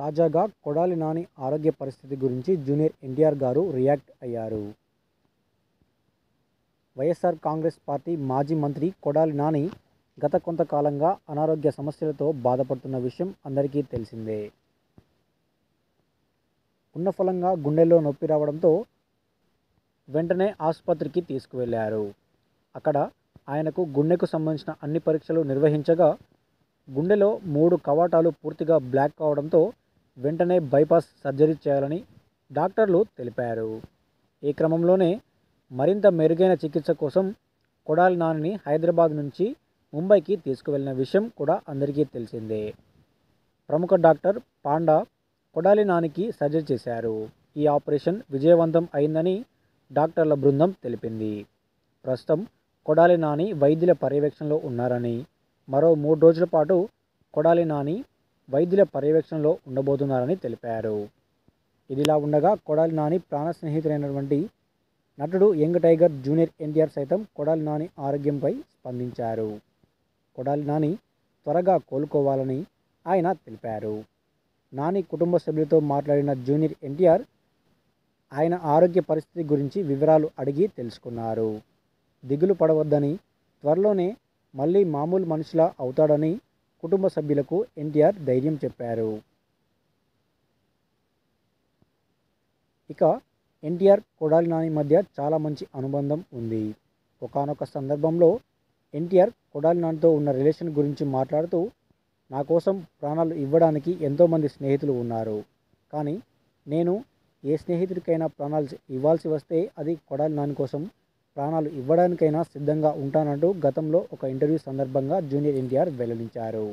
తాజాగా కొడాలి నాని ఆరోగ్య పరిస్థితి గురించి జూనియర్ ఎన్టీఆర్ గారు రియాక్ట్ అయ్యారు. వైఎస్ఆర్ కాంగ్రెస్ పార్టీ మాజీ మంత్రి కొడాలి నాని గత కొంతకాలంగా అనారోగ్య సమస్యలతో బాధపడుతున్న విషయం అందరికీ తెలిసిందే. ఉన్నఫలంగా గుండెల్లో నొప్పి రావడంతో వెంటనే ఆసుపత్రికి తీసుకువెళ్లారు. అక్కడ ఆయనకు గుండెకు సంబంధించిన అన్ని పరీక్షలు నిర్వహించగా గుండెలో 3 కవాటాలు పూర్తిగా బ్లాక్ కావడంతో వెంటనే బైపాస్ సర్జరీ చేయాలని డాక్టర్లు తెలిపారు. ఈ క్రమంలోనే మరింత మెరుగైన చికిత్స కోసం కొడాలి నానిని హైదరాబాద్ నుంచి ముంబైకి తీసుకువెళ్లిన విషయం కూడా అందరికీ తెలిసిందే. ప్రముఖ డాక్టర్ పాండా కొడాలి నానికి సర్జరీ చేశారు. ఈ ఆపరేషన్ విజయవంతం అయిందని డాక్టర్ల బృందం తెలిపింది. ప్రస్తుతం కొడాలి నాని వైద్యుల పర్యవేక్షణలో ఉన్నారని, మరో 3 రోజుల పాటు కొడాలి నాని వైద్యుల పర్యవేక్షణలో ఉండబోతున్నారని తెలిపారు. ఇదిలా ఉండగా కొడాలి నాని ప్రాణ స్నేహితుడైనటువంటి నటుడు యంగ్ టైగర్ జూనియర్ ఎన్టీఆర్ సైతం కొడాలి నాని ఆరోగ్యంపై స్పందించారు. కొడాలి నాని త్వరగా కోలుకోవాలని ఆయన తెలిపారు. నాని కుటుంబ సభ్యులతో మాట్లాడిన జూనియర్ ఎన్టీఆర్ ఆయన ఆరోగ్య పరిస్థితి గురించి వివరాలు అడిగి తెలుసుకున్నారు. దిగులు పడవద్దని, త్వరలోనే మళ్ళీ మామూలు మనిషిలా అవుతాడని కుటుంబ సభ్యులకు ఎన్టీఆర్ ధైర్యం చెప్పారు. ఇక ఎన్టీఆర్ కొడాలి నాని మధ్య చాలా మంచి అనుబంధం ఉంది. ఒకానొక సందర్భంలో ఎన్టీఆర్ కొడాలి నానితో ఉన్న రిలేషన్ గురించి మాట్లాడుతూ, నా కోసం ప్రాణాలు ఇవ్వడానికి ఎంతోమంది స్నేహితులు ఉన్నారు. కానీ నేను ఏ స్నేహితుడికైనా ప్రాణాలు ఇవ్వాల్సి వస్తే అది కొడాలి నాని కోసం ప్రాణాలు ఇవ్వడానికైనా సిద్ధంగా ఉంటానంటూ గతంలో ఒక ఇంటర్వ్యూ సందర్భంగా జూనియర్ ఎన్టీఆర్ వెల్లడించారు.